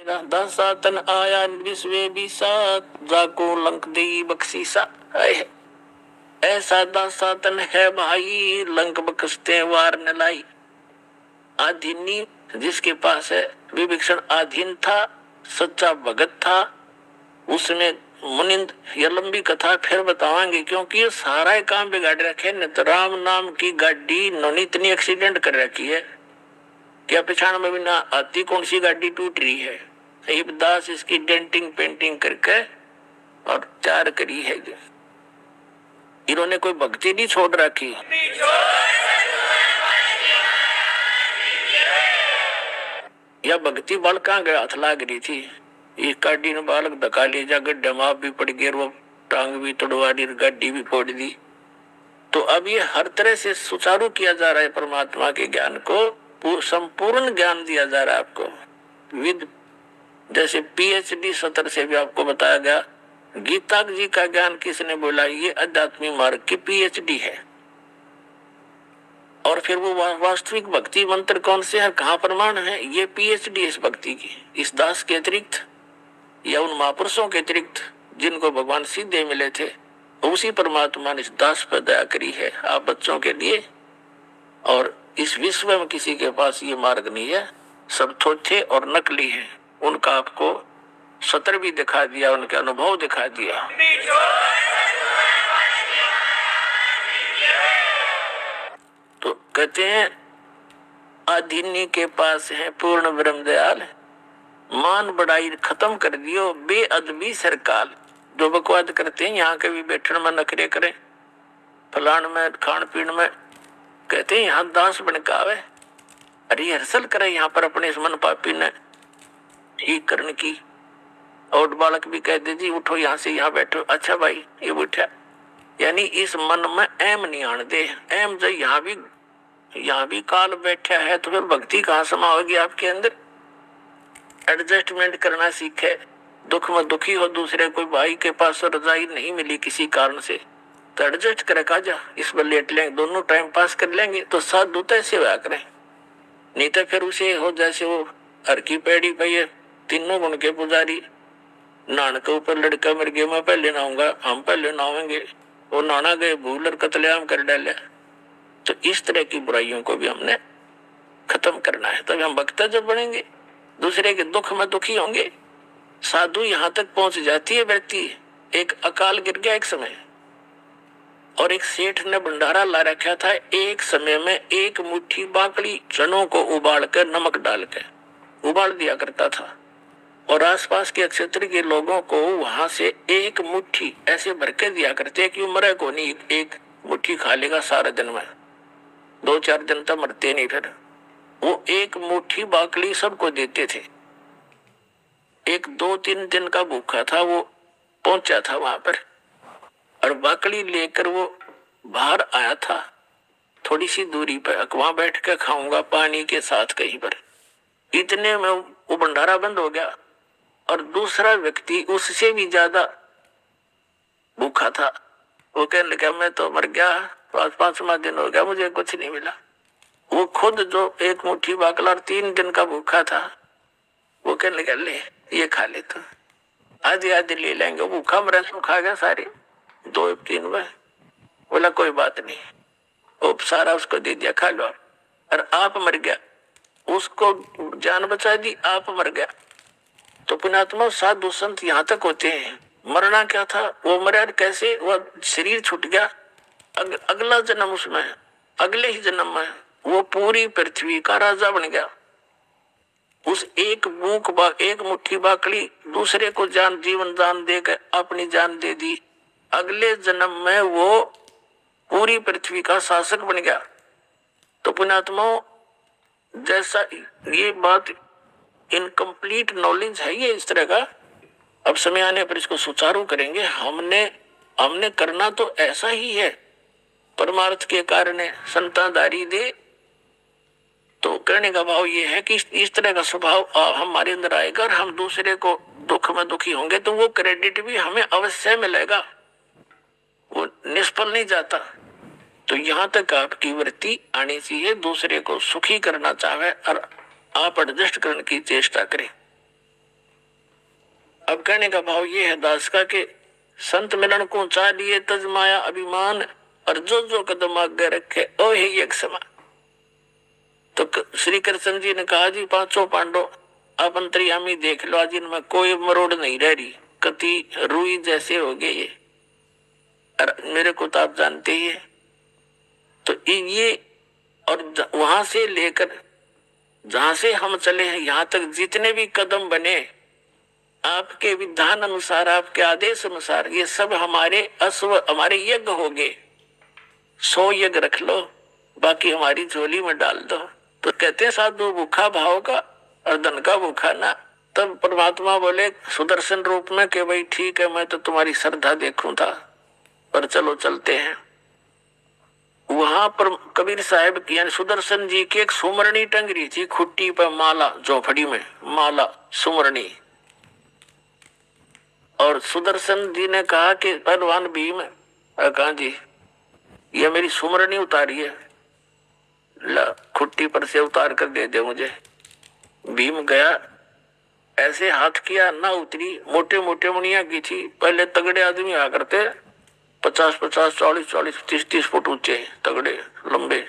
दासा तन आया विश्व विसा जाको लंक दे बख्शीसा। ऐसा दासा तन है भाई लंक बख्शते वार न लाई। आधीनी जिसके पास है विभीषण आधीन था, सच्चा भगत था। उसने मुनिंद यह लंबी कथा फिर बतावांगे क्योंकि ये सारा ही काम बिगाड़ रखे न। तो राम नाम की गाड़ी इन्होंने इतनी एक्सीडेंट कर रखी है क्या पिछाड़ में भी ना आती कौन सी गाड़ी टूट रही है। दास इसकी डेंटिंग पेंटिंग करके और चार करी है। इन्होंने कोई भक्ति नहीं छोड़ रखी। यह भक्ति बल कहाँ गया हाथ लाग रही थी। ये गाड़ी ने बालक धक्का ले जा गड्ढे में भी पड़ गए, वो टांग भी तोड़वा दी, गाड़ी भी फोड़ दी। तो अब ये हर तरह से सुचारू किया जा रहा है। परमात्मा के ज्ञान को संपूर्ण ज्ञान दिया जा रहा है आपको विद, जैसे पीएचडी सत्र से भी आपको बताया गया। गीता जी का ज्ञान किसने बोला, ये आध्यात्मिक मार्ग की पीएचडी है। और फिर वो वास्तविक भक्ति मंत्र कौन से है, कहाँ प्रमाण है, ये पीएचडी इस भक्ति की। इस दास के अतिरिक्त या उन महापुरुषों के अतिरिक्त जिनको भगवान सीधे मिले थे, उसी परमात्मा ने इस दास पर दया करी है आप बच्चों के लिए। और इस विश्व में किसी के पास ये मार्ग नहीं है, सब थोथे और नकली है। उनका आपको सत्र भी दिखा दिया, उनके अनुभव दिखा दिया। तो कहते हैं आधीनी के पास है पूर्ण ब्रह्म दयाल, मान बढ़ाई खत्म कर दियो बेअदबी सरकाल। जो बकवाद करते हैं यहाँ के भी बैठन में नखरे करें, फलान में खान पीन में, कहते हैं यहाँ दास बनकावे, रिहर्सल करे यहाँ पर अपने इस मन पापी ने ठीक करने की। और बालक भी कह दे जी उठो यहाँ से, यहाँ बैठो, अच्छा भाई ये उठा। यानी इस मन में एम नहीं आने दे। एम जो यहाँ भी काल बैठा है तो फिर भक्ति कहाँ समाओगी आपके अंदर। एडजस्टमेंट करना सीखे। दुख में दुखी हो दूसरे, कोई भाई के पास रजाई नहीं मिली किसी कारण से, तो एडजस्ट करे काजा, इस पर लेट लेंगे, दोनों टाइम पास कर लेंगे। तो साधु ऐसे हुआ करें, नहीं तो फिर उसे हो जैसे वो हर की पैड़ी पे ये तीनों गुण के पुजारी, नान के ऊपर लड़का मर गया मैं पहले नहाऊंगा, हम पहले नहावेंगे, वो नाना गए भूल और कतलेआम कर डाले। तो इस तरह की बुराइयों को भी हमने खत्म करना है, तभी हम भक्त जब बनेंगे, दूसरे के दुख में दुखी होंगे। साधु यहाँ तक पहुंच जाती है व्यक्ति। एक अकाल गिर गया एक समय, और एक सेठ ने भंडारा ला रखा था। एक समय में एक मुट्ठी बाकड़ी चनों को उबाल कर नमक डाल कर उबाल दिया करता था, और आसपास के क्षेत्र के लोगों को वहां से एक मुट्ठी ऐसे भर के दिया करते कि मरे को नहीं, एक मुट्ठी खा लेगा सारे दिन में, 2-4 दिन तक मरते नहीं। फिर वो एक मुट्ठी बाकड़ी सबको देते थे। एक 2-3 दिन का भूखा था, वो पहुंचा था वहां पर, और बाकड़ी लेकर वो बाहर आया था थोड़ी सी दूरी पर, वहां बैठ कर खाऊंगा पानी के साथ कहीं पर। इतने में वो भंडारा बंद हो गया, और दूसरा व्यक्ति उससे भी ज्यादा भूखा था। वो कहने लगा मैं तो मर गया, 5वां दिन हो गया, मुझे कुछ नहीं मिला। वो खुद जो एक मुट्ठी बाकला और 3 दिन का भूखा था, वो कहने लगा ले ये खा ले, तो आधी आधी ले लेंगे। भूखा मरा तो खा गया सारी 2-3 में। बोला कोई बात नहीं, वो सारा उसको दे दिया, खा लो। और आप मर गया, उसको जान बचा दी, आप मर गया। तो पुण्यात्मा साधु संत यहाँ तक होते हैं। मरना क्या था, वो मरा कैसे, वो शरीर छूट गया, अगला जन्म उसमें, अगले ही जन्म में वो पूरी पृथ्वी का राजा बन गया। उस एक मुट्ठी बाकड़ी दूसरे को जीवन दान देकर अपनी जान दे दी। अगले जन्म में वो पूरी पृथ्वी का शासक बन गया। तो पुण्यात्माओं जैसा ये बात इनकम्प्लीट नॉलेज है ये इस तरह का, अब समय आने पर इसको सुचारू करेंगे। हमने करना तो ऐसा ही है, परमार्थ के कारण संतादारी दे। तो कहने का भाव ये है कि इस तरह का स्वभाव हमारे अंदर आएगा, और हम दूसरे को दुख में दुखी होंगे तो वो क्रेडिट भी हमें अवश्य मिलेगा, वो निष्फल नहीं जाता। तो यहाँ तक आपकी वृत्ति आनी चाहिए, दूसरे को सुखी करना चाहे और आप एडजस्ट करने की चेष्टा करें। कहने का भाव ये है दास का कि संत मिलन को चा लिए तज माया अभिमान, और जो जो कदम आगे रखे ओ ही एक समान। तो श्री कृष्ण जी ने कहा जी पांचों पांडव आप अंतर्यामी देख लो, आज इनमें कोई मरोड़ नहीं रह रही, कति रुई जैसे हो गए ये, और मेरे को तो आप जानते ही है। तो ये और वहां से लेकर जहां से हम चले हैं यहां तक जितने भी कदम बने आपके विधान अनुसार, आपके आदेश अनुसार, ये सब हमारे यज्ञ हो गए। 100 यज्ञ रख लो, बाकी हमारी झोली में डाल दो। तो कहते हैं साधु भूखा भाव का और धन का भूखा ना। तब परमात्मा बोले सुदर्शन रूप में कि भाई ठीक है, मैं तो तुम्हारी श्रद्धा देखूं था, पर चलो चलते हैं। वहां पर कबीर साहब की यानी सुदर्शन जी की एक सुमरणी टंग रही थी खुट्टी पर, माला, झोपड़ी में माला सुमरणी। और सुदर्शन जी ने कहा कि पहलवान भीम, कहा जी ये मेरी सुमरणी उतारी है, ला खुट्टी पर से उतार कर दे दे मुझे। भीम गया, ऐसे हाथ किया, ना उतरी। मोटे मोटे मुनिया की थी, पहले तगड़े आदमी आ करते 50-50, 40-40, 30-30 फुट ऊंचे तगड़े लंबे,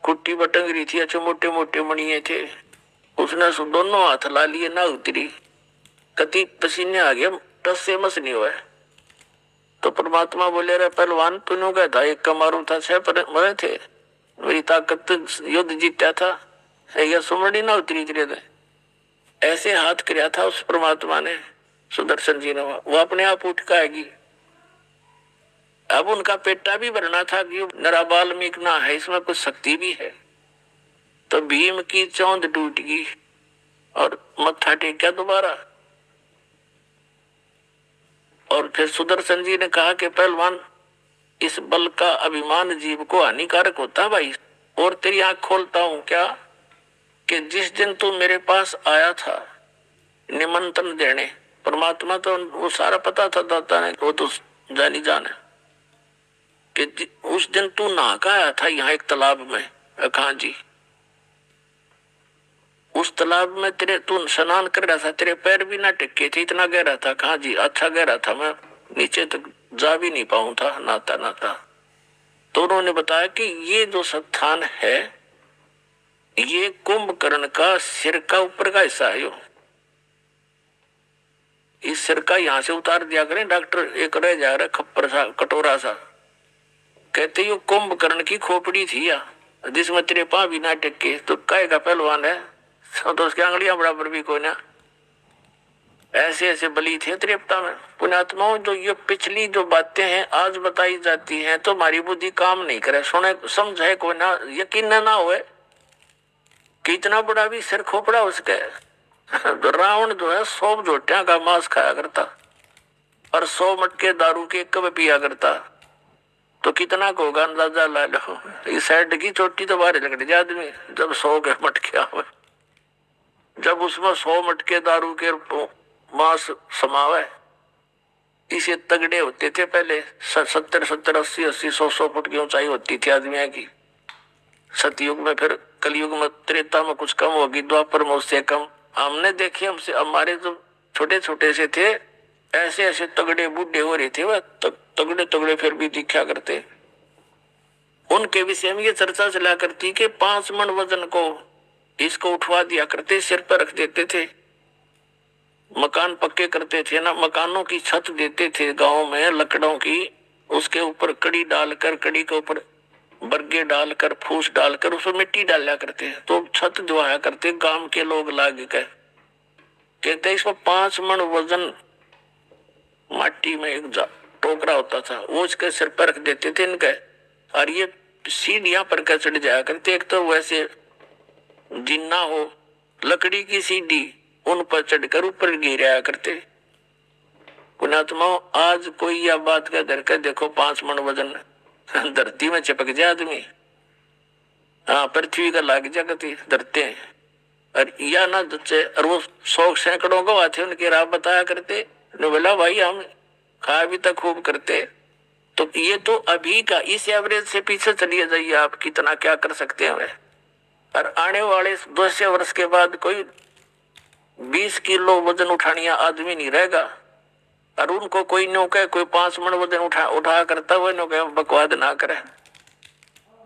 खुट्टी पर टंग रही थी, अच्छे मोटे मोटे मणिये थे। उसने दोनों हाथ ला लिए, ना उतरी, कति पसीने आ गया, टस से मस नहीं हुआ। तो परमात्मा बोले रे पहलवान तूने क्या था, एक का मारू था 6 पर मरे थे, मेरी ताकत युद्ध जीता था, यह सुमरणी ना उतरी थे। ऐसे हाथ किया था उस परमात्मा ने, सुदर्शन जी ने, वो अपने आप उठ के आएगी। अब उनका पेटा भी भरना था कि नरा बाल्मीक ना है, इसमें कुछ शक्ति भी है। तो भीम की चौंध टूट गई और मत्था टेका दोबारा। और फिर सुदर्शन जी ने कहा कि पहलवान इस बल का अभिमान जीव को हानिकारक होता है भाई, और तेरी आंख खोलता हूं क्या कि जिस दिन तू मेरे पास आया था निमंत्रण देने, परमात्मा तो वो सारा पता था दाता ने, वो तो जानी जान है कि उस दिन तू नहा का आया था यहाँ एक तालाब में। कहा जी उस तालाब में तेरे तू स्नान कर रहा था, तेरे पैर भी ना टिके थे, इतना गहरा था। कहा जी अच्छा गहरा था, मैं नीचे तक जा भी नहीं पाऊं था नाता नाता। तो उन्होंने बताया कि ये जो स्थान है ये कुंभकर्ण का सिर का ऊपर का हिस्सा है। इस सिर का यहां से उतार दिया करें डॉक्टर, एक रह जा रहा खप्पर सा कटोरा सा, कहते यो कुंभकर्ण की खोपड़ी थी या जिसमें तेरे पांव भी ना टिके। तो काय का पहलवान है, तो उसकी आंगलियां बराबर भी कोई ना। ऐसे ऐसे बलि थे त्रिपता में। पुण्यात्माओं जो ये पिछली जो बातें हैं आज बताई जाती हैं तो हमारी बुद्धि काम नहीं करे, सुने समझे कोई ना, यकीन ना होए कि इतना बड़ा भी सिर खोपड़ा उसके। तो रावण जो है 100 जोटियां का मांस खाया करता और 100 मटके दारू के कब पिया करता, तो कितना को होगा अंदाजा ला लो। इस साइड की चोटी तो बाहर लग रही आदमी जब 100 के मटके आवे, जब उसमें 100 मटके दारू के मांस समावे। इसे तगड़े होते थे पहले, 70, 80, 100 फुट की ऊंचाई होती थी आदमियों की। सतयुग में, फिर कलयुग में, त्रेता में कुछ कम होगी, द्वापर में उससे कम। हमने देखे, हमसे हमारे जो छोटे छोटे से थे ऐसे ऐसे तगड़े बूढ़े हो रहे थे, वह तगड़े तगड़े फिर भी दिखा करते। उनके विषय में ये चर्चा चला करती कि 5 मन वजन को इसको उठवा दिया करते, सिर पर रख देते थे। मकान पक्के करते थे ना, मकानों की छत देते थे गांव में लकड़ों की, उसके ऊपर कड़ी डालकर, कड़ी के ऊपर बरगे डालकर, फूस डालकर, उसमें मिट्टी डाला करते, तो छत धुआया करते गांव के लोग लाग कर। कहते इसमें 5 मन वजन माटी में एक टोकरा होता था, वो इसके सिर पर रख देते थे इनके, और ये सीढ़ियां पर का चढ़ जाया करते। एक तो वैसे जिन्ना हो लकड़ी की सीढ़ी, उन पर चढ़कर ऊपर गिराया करते। पुण्यात्माओं आज कोई यह बात का करके देखो 5 मन वजन धरती में चिपक जाए आदमी, हाँ पृथ्वी का लाग जा करती धरते हैं। और या ना बच्चे, और वो 100 सैकड़ों को आते उनके राह बताया करते, बोला भाई हम खा भी तक खूब करते। तो ये तो अभी का, इस एवरेज से पीछे चलिए जाइए आप, कितना क्या कर सकते हैं। और आने वाले 200 वर्ष के बाद कोई 20 किलो वजन उठानिया आदमी नहीं रहेगा। और उनको कोई नो कहे कोई 5 मन वजन उठा करता हुआ नो कहे बकवाद ना करे,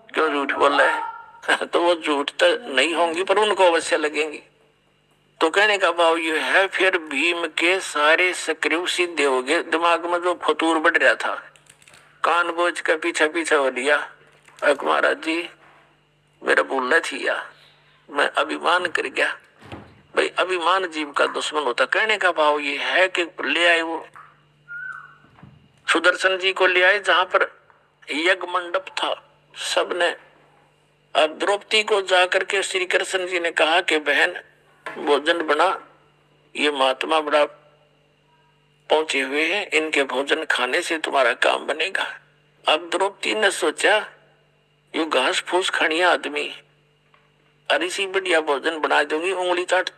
क्यों झूठ बोल रहे तो वो झूठ तो नहीं होंगी पर उनको अवश्य लगेंगी। तो कहने का भाव ये है, फिर भीम के सारे सक्रिय सीधे हो गए। दिमाग में जो फतूर बढ़ रहा था, कान बोझ का पीछा पीछा हो लिया। महाराज जी मेरा भूल थी या मैं अभिमान कर गया। भाई अभिमान जीव का दुश्मन होता। कहने का भाव ये है कि ले आए वो सुदर्शन जी को ले आए जहां पर यज्ञ मंडप था सबने। अब द्रौपदी को जाकर के श्री कृष्ण जी ने कहा कि बहन भोजन बना, ये महात्मा बड़ा पहुंचे हुए हैं, इनके भोजन खाने से तुम्हारा काम बनेगा। अब द्रौपदी ने सोचा यू घास फूस खानिया आदमी और इसी बढ़िया भोजन बना दूंगी, उंगली चाट